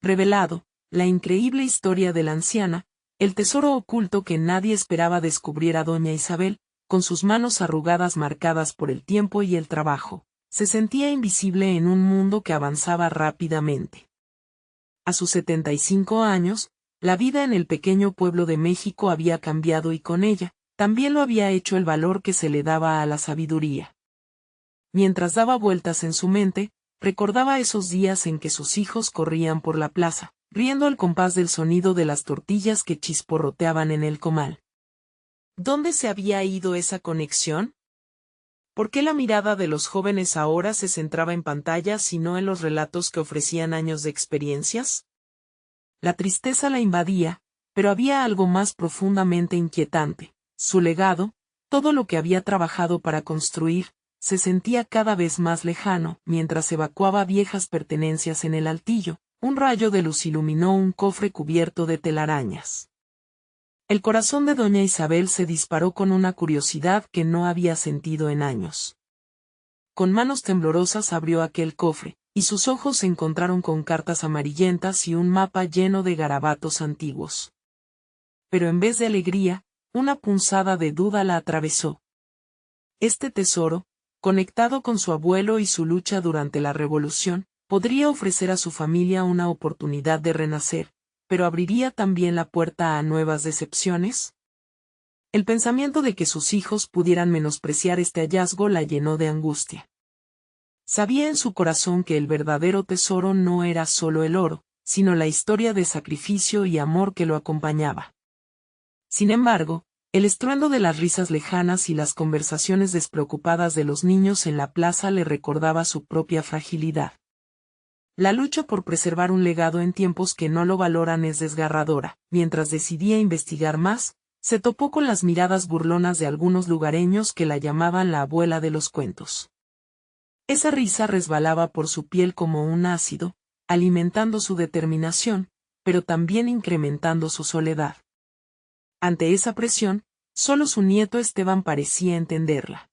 revelado, la increíble historia de la anciana, el tesoro oculto que nadie esperaba descubrir a doña Isabel, con sus manos arrugadas marcadas por el tiempo y el trabajo. Se sentía invisible en un mundo que avanzaba rápidamente. A sus 75 años, la vida en el pequeño pueblo de México había cambiado y con ella, también lo había hecho el valor que se le daba a la sabiduría. Mientras daba vueltas en su mente, recordaba esos días en que sus hijos corrían por la plaza, riendo al compás del sonido de las tortillas que chisporroteaban en el comal. ¿Dónde se había ido esa conexión? ¿Por qué la mirada de los jóvenes ahora se centraba en pantallas y no en los relatos que ofrecían años de experiencias? La tristeza la invadía, pero había algo más profundamente inquietante. Su legado, todo lo que había trabajado para construir, se sentía cada vez más lejano. Mientras evacuaba viejas pertenencias en el altillo, un rayo de luz iluminó un cofre cubierto de telarañas. El corazón de doña Isabel se disparó con una curiosidad que no había sentido en años. Con manos temblorosas abrió aquel cofre, y sus ojos se encontraron con cartas amarillentas y un mapa lleno de garabatos antiguos. Pero en vez de alegría, una punzada de duda la atravesó. Este tesoro, conectado con su abuelo y su lucha durante la Revolución, podría ofrecer a su familia una oportunidad de renacer, pero ¿abriría también la puerta a nuevas decepciones? El pensamiento de que sus hijos pudieran menospreciar este hallazgo la llenó de angustia. Sabía en su corazón que el verdadero tesoro no era solo el oro, sino la historia de sacrificio y amor que lo acompañaba. Sin embargo, el estruendo de las risas lejanas y las conversaciones despreocupadas de los niños en la plaza le recordaba su propia fragilidad. La lucha por preservar un legado en tiempos que no lo valoran es desgarradora. Mientras decidía investigar más, se topó con las miradas burlonas de algunos lugareños que la llamaban la abuela de los cuentos. Esa risa resbalaba por su piel como un ácido, alimentando su determinación, pero también incrementando su soledad. Ante esa presión, solo su nieto Esteban parecía entenderla.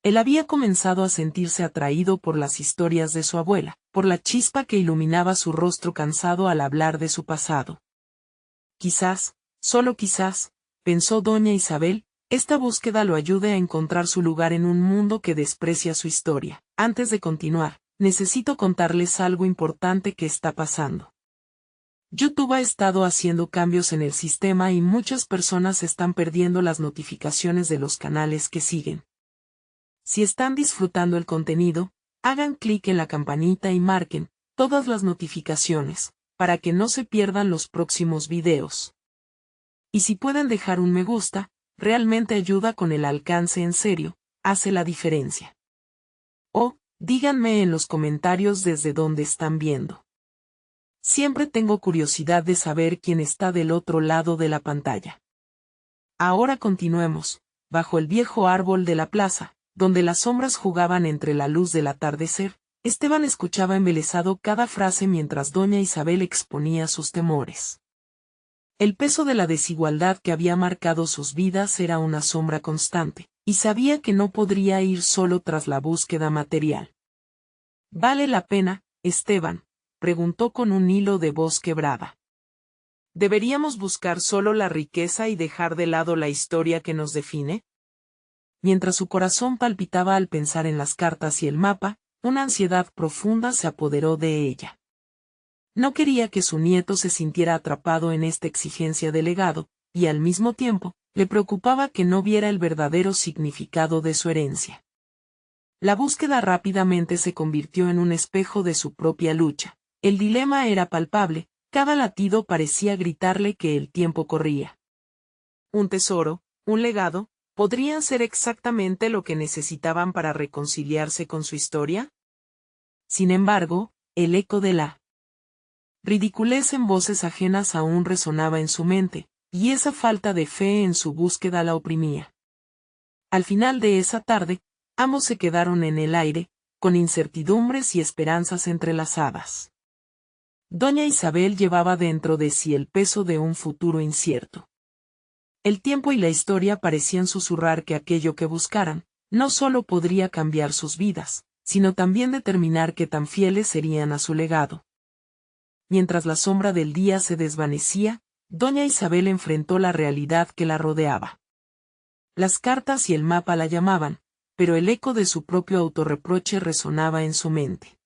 Él había comenzado a sentirse atraído por las historias de su abuela, por la chispa que iluminaba su rostro cansado al hablar de su pasado. Quizás, solo quizás, pensó doña Isabel, esta búsqueda lo ayude a encontrar su lugar en un mundo que desprecia su historia. Antes de continuar, necesito contarles algo importante que está pasando. YouTube ha estado haciendo cambios en el sistema y muchas personas están perdiendo las notificaciones de los canales que siguen. Si están disfrutando el contenido, hagan clic en la campanita y marquen todas las notificaciones, para que no se pierdan los próximos videos. Y si pueden dejar un me gusta, realmente ayuda con el alcance en serio, hace la diferencia. O, díganme en los comentarios desde dónde están viendo. Siempre tengo curiosidad de saber quién está del otro lado de la pantalla. Ahora continuemos, bajo el viejo árbol de la plaza, donde las sombras jugaban entre la luz del atardecer, Esteban escuchaba embelesado cada frase mientras doña Isabel exponía sus temores. El peso de la desigualdad que había marcado sus vidas era una sombra constante, y sabía que no podría ir solo tras la búsqueda material. ¿Vale la pena, Esteban?, preguntó con un hilo de voz quebrada. ¿Deberíamos buscar solo la riqueza y dejar de lado la historia que nos define? Mientras su corazón palpitaba al pensar en las cartas y el mapa, una ansiedad profunda se apoderó de ella. No quería que su nieto se sintiera atrapado en esta exigencia de legado, y al mismo tiempo, le preocupaba que no viera el verdadero significado de su herencia. La búsqueda rápidamente se convirtió en un espejo de su propia lucha. El dilema era palpable, cada latido parecía gritarle que el tiempo corría. Un tesoro, un legado, ¿podrían ser exactamente lo que necesitaban para reconciliarse con su historia? Sin embargo, el eco de la ridiculez en voces ajenas aún resonaba en su mente, y esa falta de fe en su búsqueda la oprimía. Al final de esa tarde, ambos se quedaron en el aire, con incertidumbres y esperanzas entrelazadas. Doña Isabel llevaba dentro de sí el peso de un futuro incierto. El tiempo y la historia parecían susurrar que aquello que buscaran, no solo podría cambiar sus vidas, sino también determinar qué tan fieles serían a su legado. mientras la sombra del día se desvanecía, doña Isabel enfrentó la realidad que la rodeaba. Las cartas y el mapa la llamaban, pero el eco de su propio autorreproche resonaba en su mente.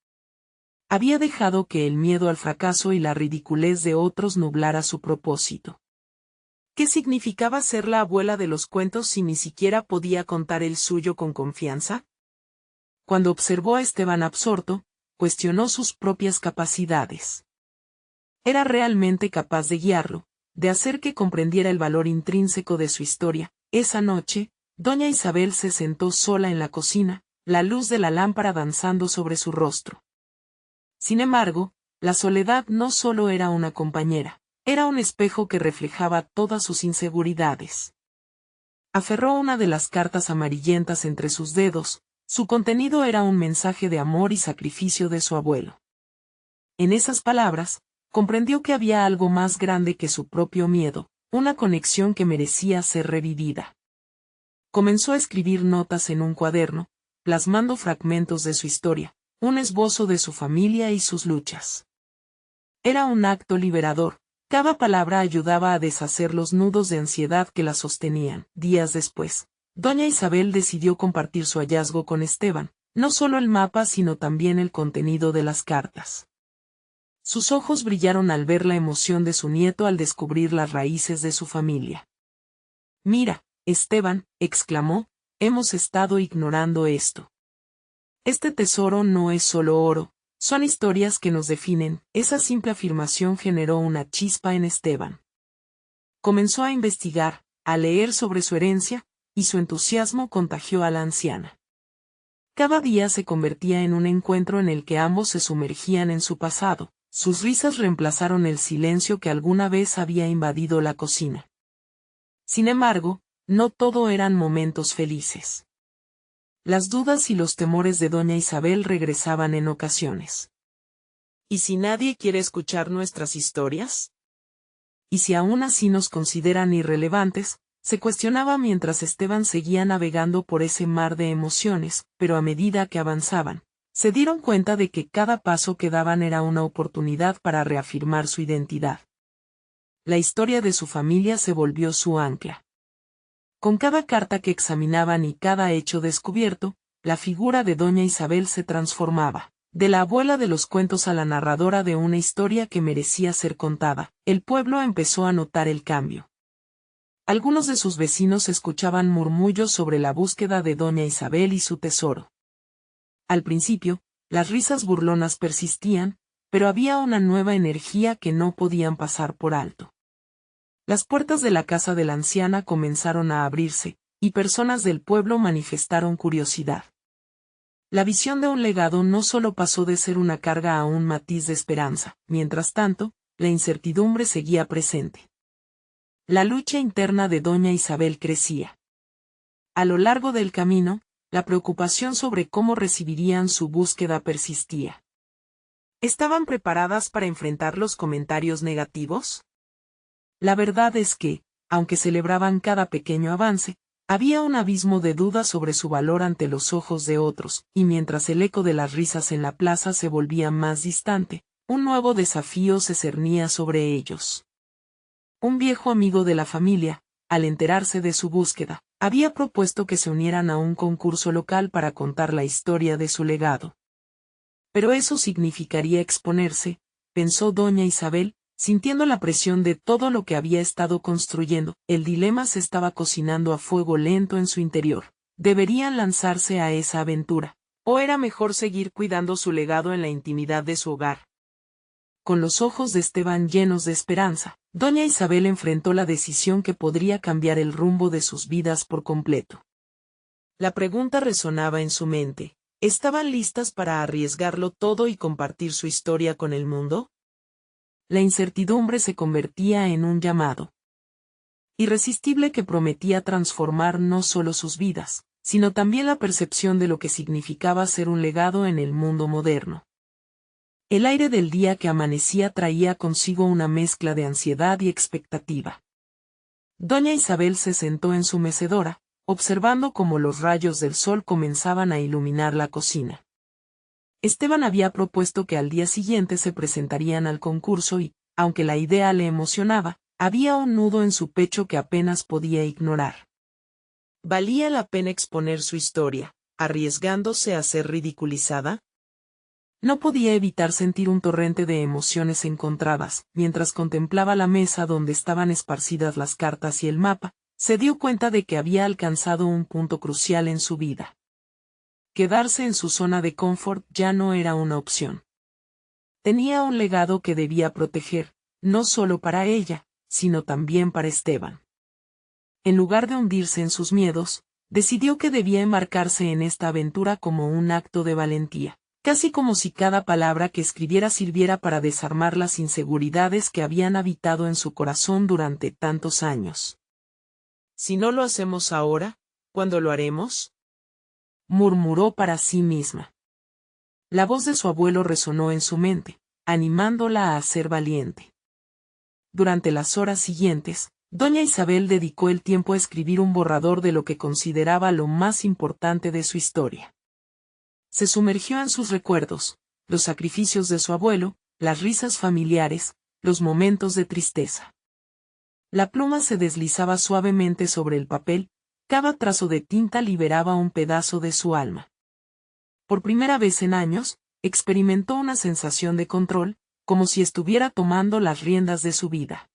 Había dejado que el miedo al fracaso y la ridiculez de otros nublara su propósito. ¿Qué significaba ser la abuela de los cuentos si ni siquiera podía contar el suyo con confianza? Cuando observó a Esteban absorto, cuestionó sus propias capacidades. ¿Era realmente capaz de guiarlo, de hacer que comprendiera el valor intrínseco de su historia? Esa noche, doña Isabel se sentó sola en la cocina, la luz de la lámpara danzando sobre su rostro. Sin embargo, la soledad no solo era una compañera, era un espejo que reflejaba todas sus inseguridades. Aferró una de las cartas amarillentas entre sus dedos, su contenido era un mensaje de amor y sacrificio de su abuelo. En esas palabras, comprendió que había algo más grande que su propio miedo, una conexión que merecía ser revivida. Comenzó a escribir notas en un cuaderno, plasmando fragmentos de su historia, un esbozo de su familia y sus luchas. Era un acto liberador, cada palabra ayudaba a deshacer los nudos de ansiedad que la sostenían. Días después, doña Isabel decidió compartir su hallazgo con Esteban, no solo el mapa sino también el contenido de las cartas. Sus ojos brillaron al ver la emoción de su nieto al descubrir las raíces de su familia. «Mira, Esteban», exclamó, «hemos estado ignorando esto. Este tesoro no es solo oro, son historias que nos definen». Esa simple afirmación generó una chispa en Esteban. Comenzó a investigar, a leer sobre su herencia, y su entusiasmo contagió a la anciana. Cada día se convertía en un encuentro en el que ambos se sumergían en su pasado. Sus risas reemplazaron el silencio que alguna vez había invadido la cocina. Sin embargo, no todo eran momentos felices. Las dudas y los temores de doña Isabel regresaban en ocasiones. ¿Y si nadie quiere escuchar nuestras historias? ¿Y si aún así nos consideran irrelevantes? Se cuestionaba mientras Esteban seguía navegando por ese mar de emociones, pero a medida que avanzaban, se dieron cuenta de que cada paso que daban era una oportunidad para reafirmar su identidad. La historia de su familia se volvió su ancla. Con cada carta que examinaban y cada hecho descubierto, la figura de doña Isabel se transformaba, de la abuela de los cuentos a la narradora de una historia que merecía ser contada. El pueblo empezó a notar el cambio. Algunos de sus vecinos escuchaban murmullos sobre la búsqueda de doña Isabel y su tesoro. Al principio, las risas burlonas persistían, pero había una nueva energía que no podían pasar por alto. Las puertas de la casa de la anciana comenzaron a abrirse, y personas del pueblo manifestaron curiosidad. La visión de un legado no solo pasó de ser una carga a un matiz de esperanza. Mientras tanto, la incertidumbre seguía presente. La lucha interna de doña Isabel crecía. A lo largo del camino, la preocupación sobre cómo recibirían su búsqueda persistía. ¿Estaban preparadas para enfrentar los comentarios negativos? La verdad es que, aunque celebraban cada pequeño avance, había un abismo de duda sobre su valor ante los ojos de otros, y mientras el eco de las risas en la plaza se volvía más distante, un nuevo desafío se cernía sobre ellos. Un viejo amigo de la familia, al enterarse de su búsqueda, había propuesto que se unieran a un concurso local para contar la historia de su legado. Pero eso significaría exponerse, pensó doña Isabel, sintiendo la presión de todo lo que había estado construyendo. El dilema se estaba cocinando a fuego lento en su interior. ¿Deberían lanzarse a esa aventura? ¿O era mejor seguir cuidando su legado en la intimidad de su hogar? Con los ojos de Esteban llenos de esperanza, doña Isabel enfrentó la decisión que podría cambiar el rumbo de sus vidas por completo. La pregunta resonaba en su mente: ¿estaban listas para arriesgarlo todo y compartir su historia con el mundo? La incertidumbre se convertía en un llamado irresistible que prometía transformar no solo sus vidas, sino también la percepción de lo que significaba ser un legado en el mundo moderno. El aire del día que amanecía traía consigo una mezcla de ansiedad y expectativa. Doña Isabel se sentó en su mecedora, observando cómo los rayos del sol comenzaban a iluminar la cocina. Esteban había propuesto que al día siguiente se presentarían al concurso y, aunque la idea le emocionaba, había un nudo en su pecho que apenas podía ignorar. ¿Valía la pena exponer su historia, arriesgándose a ser ridiculizada? No podía evitar sentir un torrente de emociones encontradas. Mientras contemplaba la mesa donde estaban esparcidas las cartas y el mapa, se dio cuenta de que había alcanzado un punto crucial en su vida. Quedarse en su zona de confort ya no era una opción. Tenía un legado que debía proteger, no solo para ella, sino también para Esteban. En lugar de hundirse en sus miedos, decidió que debía embarcarse en esta aventura como un acto de valentía, casi como si cada palabra que escribiera sirviera para desarmar las inseguridades que habían habitado en su corazón durante tantos años. Si no lo hacemos ahora, ¿cuándo lo haremos?, murmuró para sí misma. La voz de su abuelo resonó en su mente, animándola a ser valiente. Durante las horas siguientes, doña Isabel dedicó el tiempo a escribir un borrador de lo que consideraba lo más importante de su historia. Se sumergió en sus recuerdos, los sacrificios de su abuelo, las risas familiares, los momentos de tristeza. La pluma se deslizaba suavemente sobre el papel, cada trazo de tinta liberaba un pedazo de su alma. Por primera vez en años, experimentó una sensación de control, como si estuviera tomando las riendas de su vida.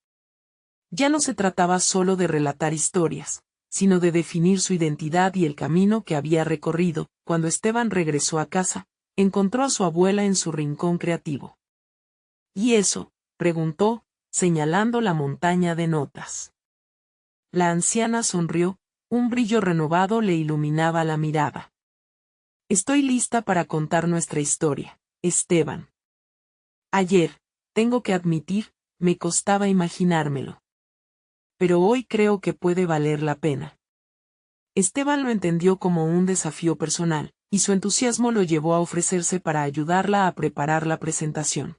Ya no se trataba solo de relatar historias, sino de definir su identidad y el camino que había recorrido. Cuando Esteban regresó a casa, encontró a su abuela en su rincón creativo. ¿Y eso?, preguntó, señalando la montaña de notas. La anciana sonrió, un brillo renovado le iluminaba la mirada. Estoy lista para contar nuestra historia, Esteban. Ayer, tengo que admitir, me costaba imaginármelo. Pero hoy creo que puede valer la pena. Esteban lo entendió como un desafío personal, y su entusiasmo lo llevó a ofrecerse para ayudarla a preparar la presentación.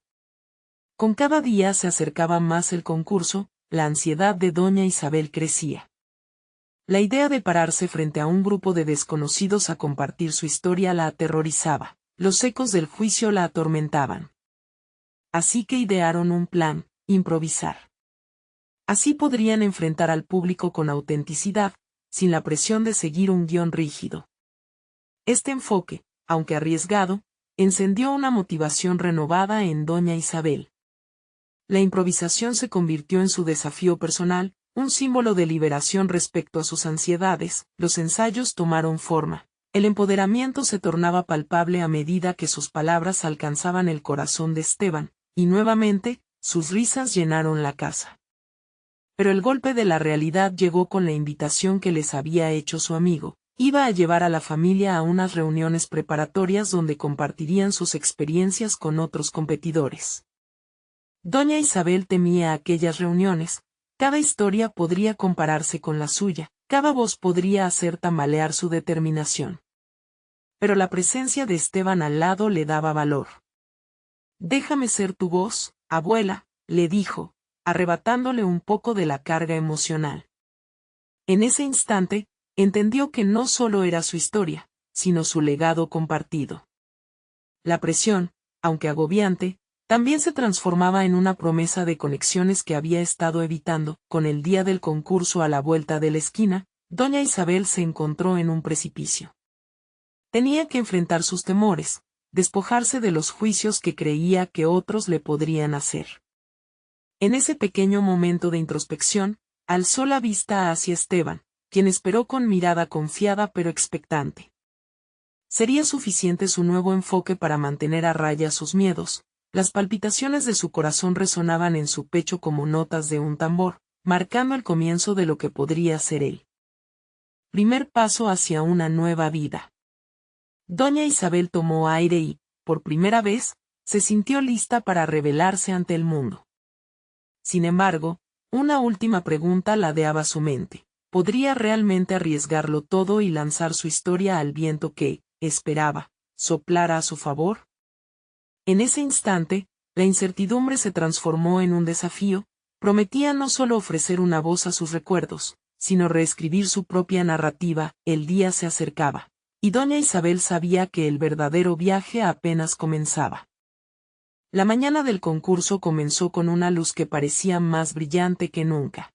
Con cada día se acercaba más el concurso, la ansiedad de doña Isabel crecía. La idea de pararse frente a un grupo de desconocidos a compartir su historia la aterrorizaba, los ecos del juicio la atormentaban. Así que idearon un plan: improvisar. Así podrían enfrentar al público con autenticidad, sin la presión de seguir un guión rígido. Este enfoque, aunque arriesgado, encendió una motivación renovada en doña Isabel. La improvisación se convirtió en su desafío personal, un símbolo de liberación respecto a sus ansiedades. Los ensayos tomaron forma. El empoderamiento se tornaba palpable a medida que sus palabras alcanzaban el corazón de Esteban, y nuevamente, sus risas llenaron la casa. Pero el golpe de la realidad llegó con la invitación que les había hecho su amigo. Iba a llevar a la familia a unas reuniones preparatorias donde compartirían sus experiencias con otros competidores. Doña Isabel temía aquellas reuniones. Cada historia podría compararse con la suya, cada voz podría hacer tambalear su determinación. Pero la presencia de Esteban al lado le daba valor. «Déjame ser tu voz, abuela», le dijo, arrebatándole un poco de la carga emocional. En ese instante, entendió que no solo era su historia, sino su legado compartido. La presión, aunque agobiante, también se transformaba en una promesa de conexiones que había estado evitando. Con el día del concurso a la vuelta de la esquina, doña Isabel se encontró en un precipicio. Tenía que enfrentar sus temores, despojarse de los juicios que creía que otros le podrían hacer. En ese pequeño momento de introspección, alzó la vista hacia Esteban, quien esperó con mirada confiada pero expectante. ¿Sería suficiente su nuevo enfoque para mantener a raya sus miedos? Las palpitaciones de su corazón resonaban en su pecho como notas de un tambor, marcando el comienzo de lo que podría ser él. Primer paso hacia una nueva vida. Doña Isabel tomó aire y, por primera vez, se sintió lista para revelarse ante el mundo. Sin embargo, una última pregunta ladeaba su mente. ¿Podría realmente arriesgarlo todo y lanzar su historia al viento que, esperaba, soplara a su favor? En ese instante, la incertidumbre se transformó en un desafío. Prometía no solo ofrecer una voz a sus recuerdos, sino reescribir su propia narrativa. El día se acercaba, y doña Isabel sabía que el verdadero viaje apenas comenzaba. La mañana del concurso comenzó con una luz que parecía más brillante que nunca.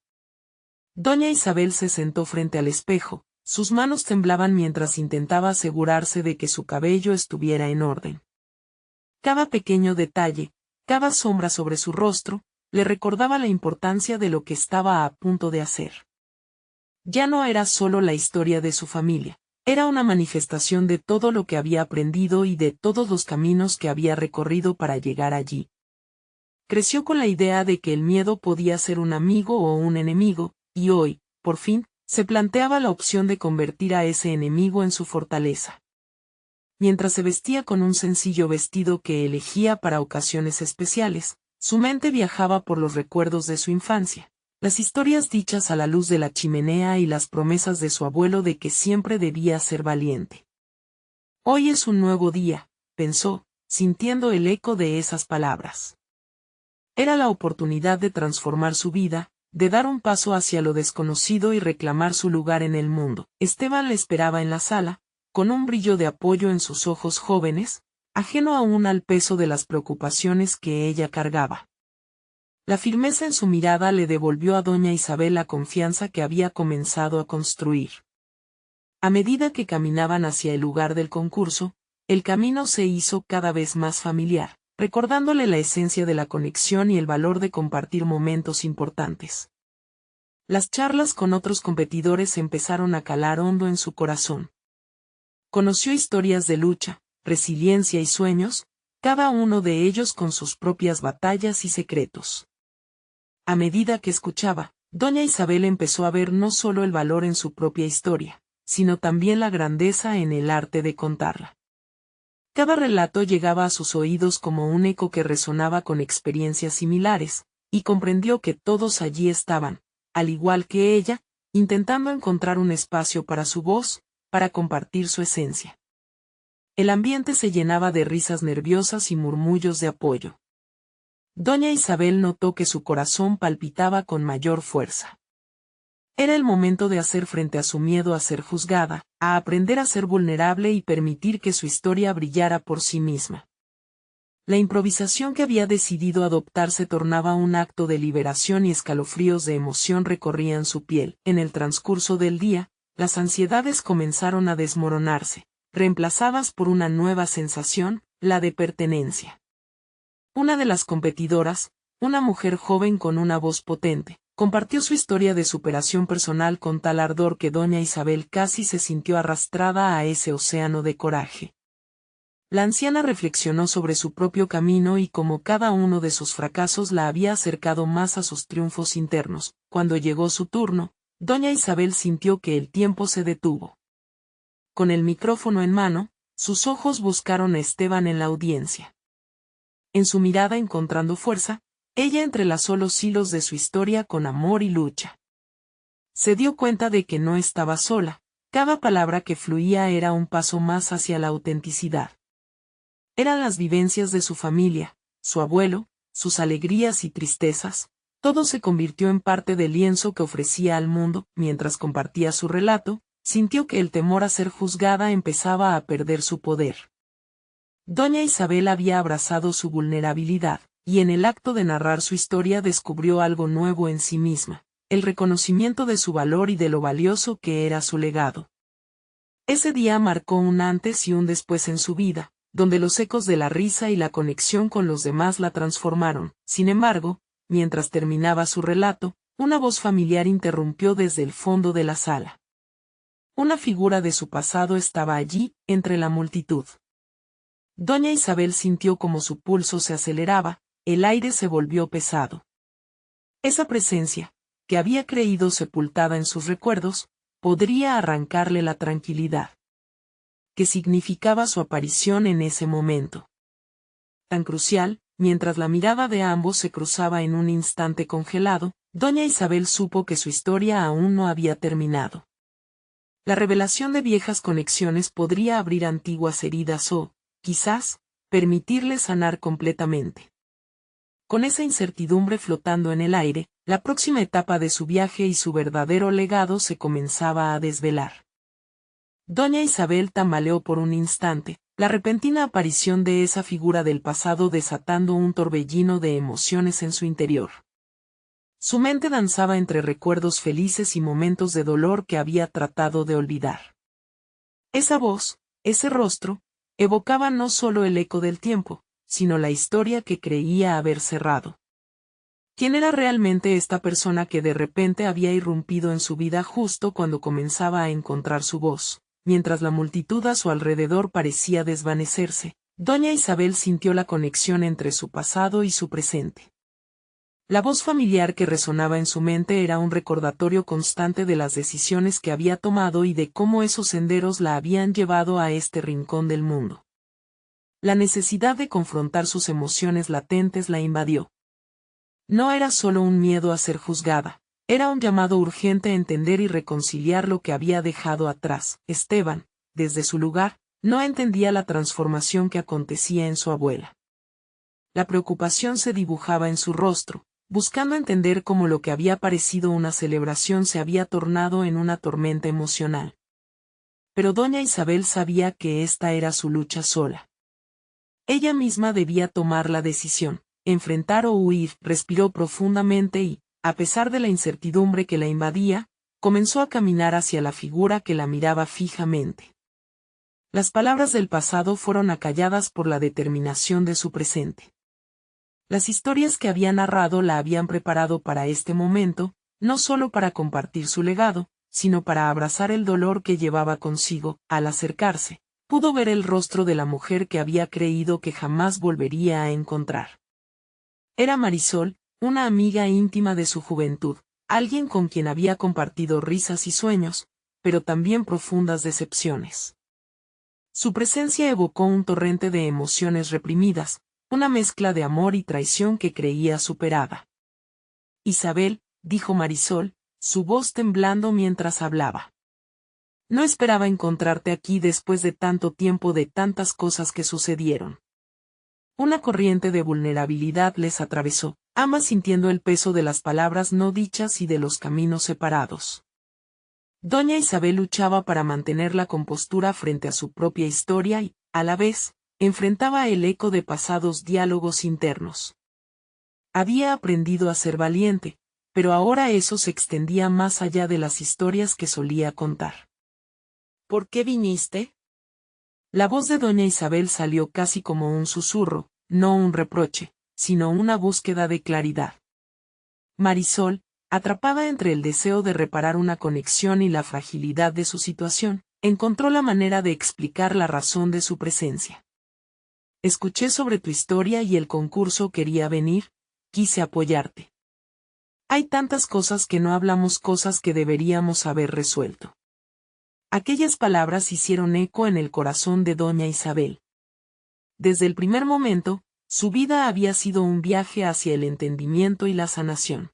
Doña Isabel se sentó frente al espejo, sus manos temblaban mientras intentaba asegurarse de que su cabello estuviera en orden. Cada pequeño detalle, cada sombra sobre su rostro, le recordaba la importancia de lo que estaba a punto de hacer. Ya no era solo la historia de su familia, era una manifestación de todo lo que había aprendido y de todos los caminos que había recorrido para llegar allí. Creció con la idea de que el miedo podía ser un amigo o un enemigo, y hoy, por fin, se planteaba la opción de convertir a ese enemigo en su fortaleza. Mientras se vestía con un sencillo vestido que elegía para ocasiones especiales, su mente viajaba por los recuerdos de su infancia, las historias dichas a la luz de la chimenea y las promesas de su abuelo de que siempre debía ser valiente. Hoy es un nuevo día, pensó, sintiendo el eco de esas palabras. Era la oportunidad de transformar su vida, de dar un paso hacia lo desconocido y reclamar su lugar en el mundo. Esteban le esperaba en la sala, con un brillo de apoyo en sus ojos jóvenes, ajeno aún al peso de las preocupaciones que ella cargaba. La firmeza en su mirada le devolvió a doña Isabel la confianza que había comenzado a construir. A medida que caminaban hacia el lugar del concurso, el camino se hizo cada vez más familiar, recordándole la esencia de la conexión y el valor de compartir momentos importantes. Las charlas con otros competidores empezaron a calar hondo en su corazón. Conoció historias de lucha, resiliencia y sueños, cada uno de ellos con sus propias batallas y secretos. A medida que escuchaba, doña Isabel empezó a ver no solo el valor en su propia historia, sino también la grandeza en el arte de contarla. Cada relato llegaba a sus oídos como un eco que resonaba con experiencias similares, y comprendió que todos allí estaban, al igual que ella, intentando encontrar un espacio para su voz, para compartir su esencia. El ambiente se llenaba de risas nerviosas y murmullos de apoyo. Doña Isabel notó que su corazón palpitaba con mayor fuerza. Era el momento de hacer frente a su miedo a ser juzgada, a aprender a ser vulnerable y permitir que su historia brillara por sí misma. La improvisación que había decidido adoptar se tornaba un acto de liberación y escalofríos de emoción recorrían su piel. En el transcurso del día, las ansiedades comenzaron a desmoronarse, reemplazadas por una nueva sensación, la de pertenencia. Una de las competidoras, una mujer joven con una voz potente, compartió su historia de superación personal con tal ardor que doña Isabel casi se sintió arrastrada a ese océano de coraje. La anciana reflexionó sobre su propio camino y cómo cada uno de sus fracasos la había acercado más a sus triunfos internos. Cuando llegó su turno, doña Isabel sintió que el tiempo se detuvo. Con el micrófono en mano, sus ojos buscaron a Esteban en la audiencia. En su mirada encontrando fuerza, ella entrelazó los hilos de su historia con amor y lucha. Se dio cuenta de que no estaba sola, cada palabra que fluía era un paso más hacia la autenticidad. Eran las vivencias de su familia, su abuelo, sus alegrías y tristezas, todo se convirtió en parte del lienzo que ofrecía al mundo. Mientras compartía su relato, sintió que el temor a ser juzgada empezaba a perder su poder. Doña Isabel había abrazado su vulnerabilidad, y en el acto de narrar su historia descubrió algo nuevo en sí misma, el reconocimiento de su valor y de lo valioso que era su legado. Ese día marcó un antes y un después en su vida, donde los ecos de la risa y la conexión con los demás la transformaron. Sin embargo, mientras terminaba su relato, una voz familiar interrumpió desde el fondo de la sala. Una figura de su pasado estaba allí, entre la multitud. Doña Isabel sintió como su pulso se aceleraba, el aire se volvió pesado. Esa presencia, que había creído sepultada en sus recuerdos, podría arrancarle la tranquilidad. ¿Qué significaba su aparición en ese momento? Tan crucial, mientras la mirada de ambos se cruzaba en un instante congelado, doña Isabel supo que su historia aún no había terminado. La revelación de viejas conexiones podría abrir antiguas heridas o, quizás, permitirle sanar completamente. Con esa incertidumbre flotando en el aire, la próxima etapa de su viaje y su verdadero legado se comenzaba a desvelar. Doña Isabel tambaleó por un instante, la repentina aparición de esa figura del pasado desatando un torbellino de emociones en su interior. Su mente danzaba entre recuerdos felices y momentos de dolor que había tratado de olvidar. Esa voz, ese rostro, evocaba no solo el eco del tiempo, sino la historia que creía haber cerrado. ¿Quién era realmente esta persona que de repente había irrumpido en su vida justo cuando comenzaba a encontrar su voz? Mientras la multitud a su alrededor parecía desvanecerse, doña Isabel sintió la conexión entre su pasado y su presente. La voz familiar que resonaba en su mente era un recordatorio constante de las decisiones que había tomado y de cómo esos senderos la habían llevado a este rincón del mundo. La necesidad de confrontar sus emociones latentes la invadió. No era solo un miedo a ser juzgada, era un llamado urgente a entender y reconciliar lo que había dejado atrás. Esteban, desde su lugar, no entendía la transformación que acontecía en su abuela. La preocupación se dibujaba en su rostro, buscando entender cómo lo que había parecido una celebración se había tornado en una tormenta emocional. Pero doña Isabel sabía que esta era su lucha sola. Ella misma debía tomar la decisión, enfrentar o huir. Respiró profundamente y, a pesar de la incertidumbre que la invadía, comenzó a caminar hacia la figura que la miraba fijamente. Las palabras del pasado fueron acalladas por la determinación de su presente. Las historias que había narrado la habían preparado para este momento, no solo para compartir su legado, sino para abrazar el dolor que llevaba consigo. Al acercarse, pudo ver el rostro de la mujer que había creído que jamás volvería a encontrar. Era Marisol, una amiga íntima de su juventud, alguien con quien había compartido risas y sueños, pero también profundas decepciones. Su presencia evocó un torrente de emociones reprimidas, una mezcla de amor y traición que creía superada. Isabel, dijo Marisol, su voz temblando mientras hablaba. No esperaba encontrarte aquí después de tanto tiempo, de tantas cosas que sucedieron. Una corriente de vulnerabilidad les atravesó, ambas sintiendo el peso de las palabras no dichas y de los caminos separados. Doña Isabel luchaba para mantener la compostura frente a su propia historia y, a la vez, enfrentaba el eco de pasados diálogos internos. Había aprendido a ser valiente, pero ahora eso se extendía más allá de las historias que solía contar. ¿Por qué viniste? La voz de doña Isabel salió casi como un susurro, no un reproche, sino una búsqueda de claridad. Marisol, atrapada entre el deseo de reparar una conexión y la fragilidad de su situación, encontró la manera de explicar la razón de su presencia. Escuché sobre tu historia y el concurso, quería venir, quise apoyarte. Hay tantas cosas que no hablamos, cosas que deberíamos haber resuelto. Aquellas palabras hicieron eco en el corazón de doña Isabel. Desde el primer momento, su vida había sido un viaje hacia el entendimiento y la sanación.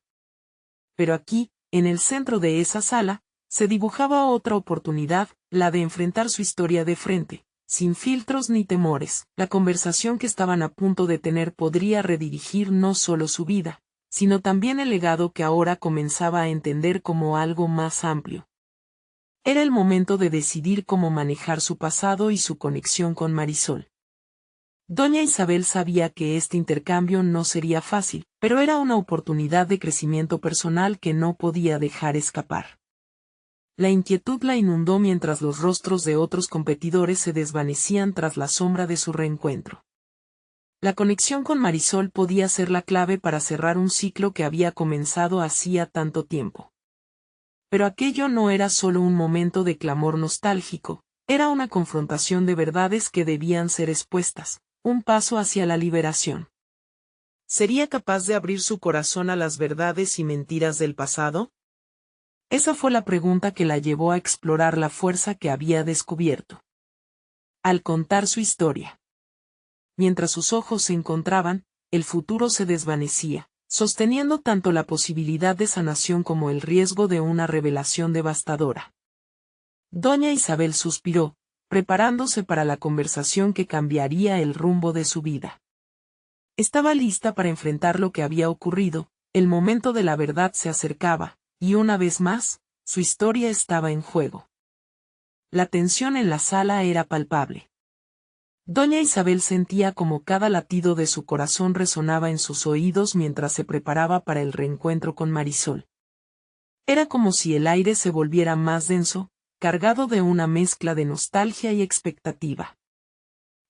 Pero aquí, en el centro de esa sala, se dibujaba otra oportunidad, la de enfrentar su historia de frente, sin filtros ni temores. La conversación que estaban a punto de tener podría redirigir no solo su vida, sino también el legado que ahora comenzaba a entender como algo más amplio. Era el momento de decidir cómo manejar su pasado y su conexión con Marisol. Doña Isabel sabía que este intercambio no sería fácil, pero era una oportunidad de crecimiento personal que no podía dejar escapar. La inquietud la inundó mientras los rostros de otros competidores se desvanecían tras la sombra de su reencuentro. La conexión con Marisol podía ser la clave para cerrar un ciclo que había comenzado hacía tanto tiempo. Pero aquello no era solo un momento de clamor nostálgico, era una confrontación de verdades que debían ser expuestas, un paso hacia la liberación. ¿Sería capaz de abrir su corazón a las verdades y mentiras del pasado? Esa fue la pregunta que la llevó a explorar la fuerza que había descubierto. Al contar su historia. Mientras sus ojos se encontraban, el futuro se desvanecía, sosteniendo tanto la posibilidad de sanación como el riesgo de una revelación devastadora. Doña Isabel suspiró, preparándose para la conversación que cambiaría el rumbo de su vida. Estaba lista para enfrentar lo que había ocurrido, el momento de la verdad se acercaba, y una vez más, su historia estaba en juego. La tensión en la sala era palpable. Doña Isabel sentía como cada latido de su corazón resonaba en sus oídos mientras se preparaba para el reencuentro con Marisol. Era como si el aire se volviera más denso, cargado de una mezcla de nostalgia y expectativa.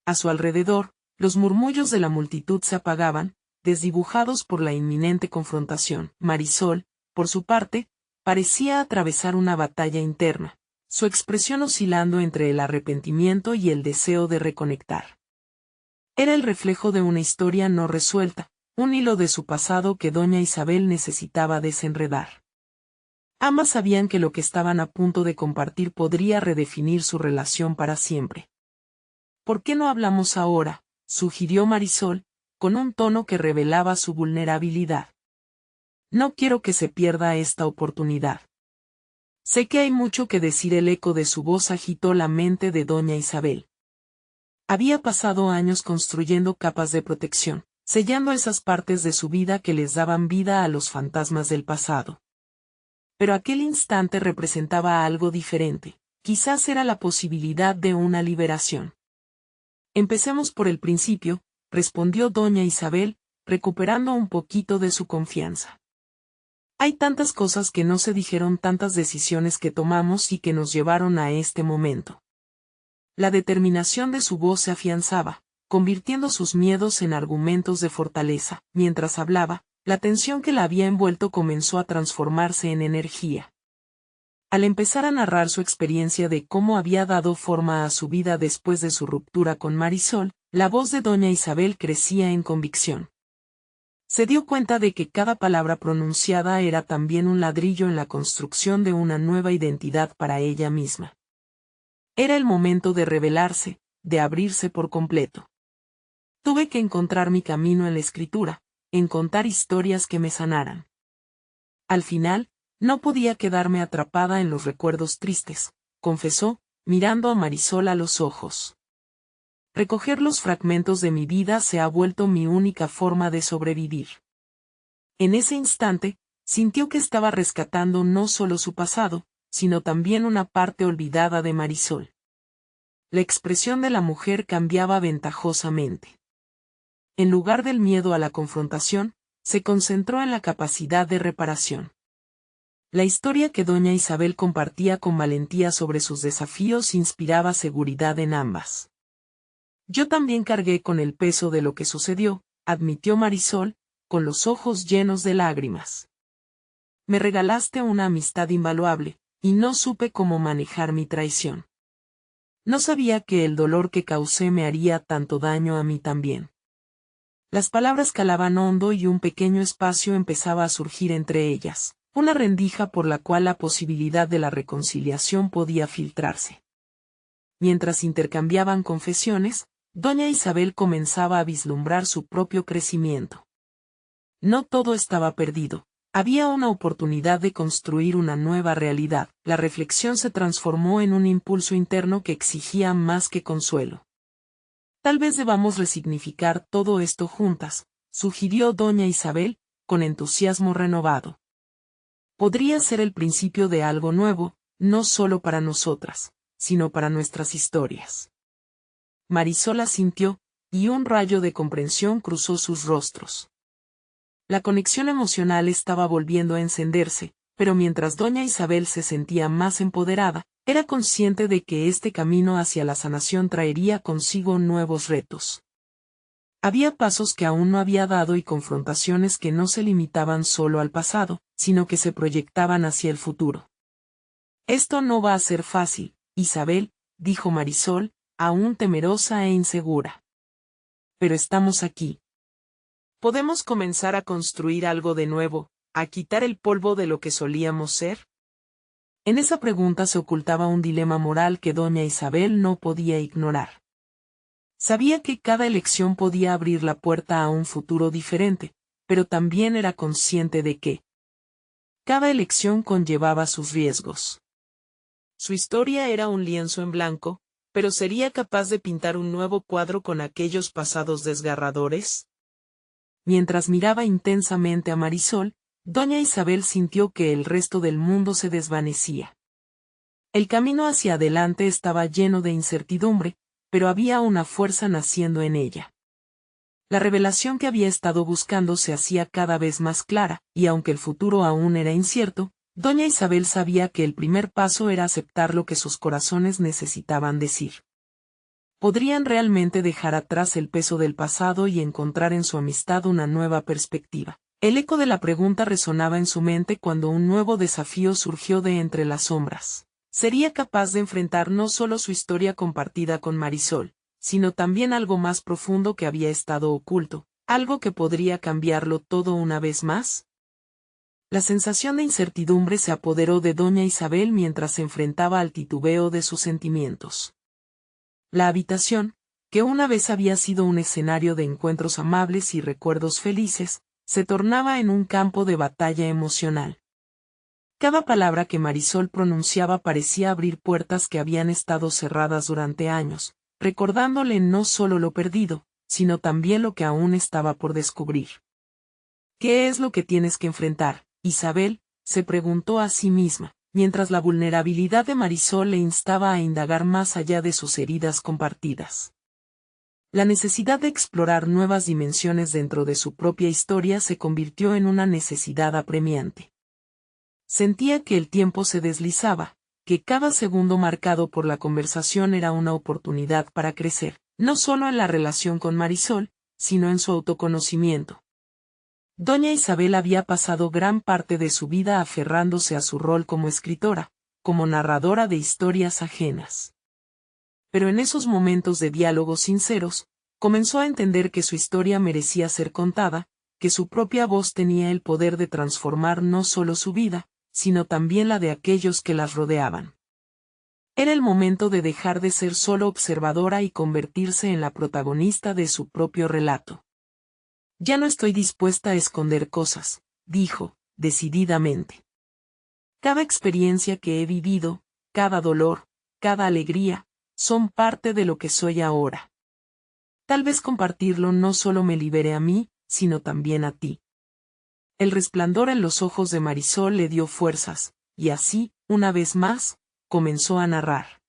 A su alrededor, los murmullos de la multitud se apagaban, desdibujados por la inminente confrontación. Marisol, por su parte, parecía atravesar una batalla interna, su expresión oscilando entre el arrepentimiento y el deseo de reconectar. Era el reflejo de una historia no resuelta, un hilo de su pasado que doña Isabel necesitaba desenredar. Ambas sabían que lo que estaban a punto de compartir podría redefinir su relación para siempre. ¿Por qué no hablamos ahora?, sugirió Marisol, con un tono que revelaba su vulnerabilidad. No quiero que se pierda esta oportunidad. Sé que hay mucho que decir. El eco de su voz agitó la mente de doña Isabel. Había pasado años construyendo capas de protección, sellando esas partes de su vida que les daban vida a los fantasmas del pasado. Pero aquel instante representaba algo diferente, quizás era la posibilidad de una liberación. Empecemos por el principio, respondió doña Isabel, recuperando un poquito de su confianza. Hay tantas cosas que no se dijeron, tantas decisiones que tomamos y que nos llevaron a este momento. La determinación de su voz se afianzaba, convirtiendo sus miedos en argumentos de fortaleza. Mientras hablaba, la tensión que la había envuelto comenzó a transformarse en energía. Al empezar a narrar su experiencia de cómo había dado forma a su vida después de su ruptura con Marisol, la voz de doña Isabel crecía en convicción. Se dio cuenta de que cada palabra pronunciada era también un ladrillo en la construcción de una nueva identidad para ella misma. Era el momento de revelarse, de abrirse por completo. Tuve que encontrar mi camino en la escritura, en contar historias que me sanaran. Al final, no podía quedarme atrapada en los recuerdos tristes, confesó, mirando a Marisol a los ojos. Recoger los fragmentos de mi vida se ha vuelto mi única forma de sobrevivir. En ese instante, sintió que estaba rescatando no solo su pasado, sino también una parte olvidada de Marisol. La expresión de la mujer cambiaba ventajosamente. En lugar del miedo a la confrontación, se concentró en la capacidad de reparación. La historia que doña Isabel compartía con valentía sobre sus desafíos inspiraba seguridad en ambas. Yo también cargué con el peso de lo que sucedió, admitió Marisol, con los ojos llenos de lágrimas. Me regalaste una amistad invaluable, y no supe cómo manejar mi traición. No sabía que el dolor que causé me haría tanto daño a mí también. Las palabras calaban hondo y un pequeño espacio empezaba a surgir entre ellas, una rendija por la cual la posibilidad de la reconciliación podía filtrarse. Mientras intercambiaban confesiones, doña Isabel comenzaba a vislumbrar su propio crecimiento. No todo estaba perdido. Había una oportunidad de construir una nueva realidad. La reflexión se transformó en un impulso interno que exigía más que consuelo. Tal vez debamos resignificar todo esto juntas, sugirió doña Isabel, con entusiasmo renovado. Podría ser el principio de algo nuevo, no solo para nosotras, sino para nuestras historias. Marisol asintió, y un rayo de comprensión cruzó sus rostros. La conexión emocional estaba volviendo a encenderse, pero mientras doña Isabel se sentía más empoderada, era consciente de que este camino hacia la sanación traería consigo nuevos retos. Había pasos que aún no había dado y confrontaciones que no se limitaban solo al pasado, sino que se proyectaban hacia el futuro. Esto no va a ser fácil, Isabel, dijo Marisol, aún temerosa e insegura. Pero estamos aquí. ¿Podemos comenzar a construir algo de nuevo, a quitar el polvo de lo que solíamos ser? En esa pregunta se ocultaba un dilema moral que doña Isabel no podía ignorar. Sabía que cada elección podía abrir la puerta a un futuro diferente, pero también era consciente de que cada elección conllevaba sus riesgos. Su historia era un lienzo en blanco, pero ¿sería capaz de pintar un nuevo cuadro con aquellos pasados desgarradores? Mientras miraba intensamente a Marisol, doña Isabel sintió que el resto del mundo se desvanecía. El camino hacia adelante estaba lleno de incertidumbre, pero había una fuerza naciendo en ella. La revelación que había estado buscando se hacía cada vez más clara, y aunque el futuro aún era incierto, doña Isabel sabía que el primer paso era aceptar lo que sus corazones necesitaban decir. Podrían realmente dejar atrás el peso del pasado y encontrar en su amistad una nueva perspectiva. El eco de la pregunta resonaba en su mente cuando un nuevo desafío surgió de entre las sombras. Sería capaz de enfrentar no solo su historia compartida con Marisol, sino también algo más profundo que había estado oculto, algo que podría cambiarlo todo una vez más. La sensación de incertidumbre se apoderó de doña Isabel mientras se enfrentaba al titubeo de sus sentimientos. La habitación, que una vez había sido un escenario de encuentros amables y recuerdos felices, se tornaba en un campo de batalla emocional. Cada palabra que Marisol pronunciaba parecía abrir puertas que habían estado cerradas durante años, recordándole no solo lo perdido, sino también lo que aún estaba por descubrir. ¿Qué es lo que tienes que enfrentar, Isabel?, se preguntó a sí misma, mientras la vulnerabilidad de Marisol le instaba a indagar más allá de sus heridas compartidas. La necesidad de explorar nuevas dimensiones dentro de su propia historia se convirtió en una necesidad apremiante. Sentía que el tiempo se deslizaba, que cada segundo marcado por la conversación era una oportunidad para crecer, no solo en la relación con Marisol, sino en su autoconocimiento. Doña Isabel había pasado gran parte de su vida aferrándose a su rol como escritora, como narradora de historias ajenas. Pero en esos momentos de diálogos sinceros, comenzó a entender que su historia merecía ser contada, que su propia voz tenía el poder de transformar no solo su vida, sino también la de aquellos que las rodeaban. Era el momento de dejar de ser solo observadora y convertirse en la protagonista de su propio relato. Ya no estoy dispuesta a esconder cosas, dijo, decididamente. Cada experiencia que he vivido, cada dolor, cada alegría, son parte de lo que soy ahora. Tal vez compartirlo no solo me libere a mí, sino también a ti. El resplandor en los ojos de Marisol le dio fuerzas, y así, una vez más, comenzó a narrar.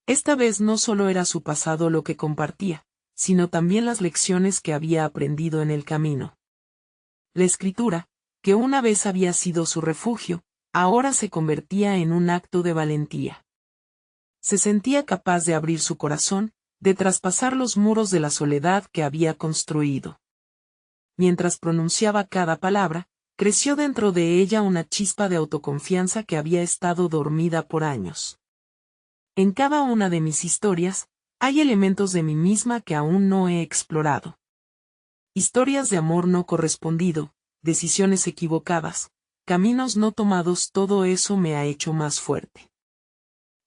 Esta vez no solo era su pasado lo que compartía, sino también las lecciones que había aprendido en el camino. La escritura, que una vez había sido su refugio, ahora se convertía en un acto de valentía. Se sentía capaz de abrir su corazón, de traspasar los muros de la soledad que había construido. Mientras pronunciaba cada palabra, creció dentro de ella una chispa de autoconfianza que había estado dormida por años. En cada una de mis historias, hay elementos de mí misma que aún no he explorado. Historias de amor no correspondido, decisiones equivocadas, caminos no tomados, todo eso me ha hecho más fuerte.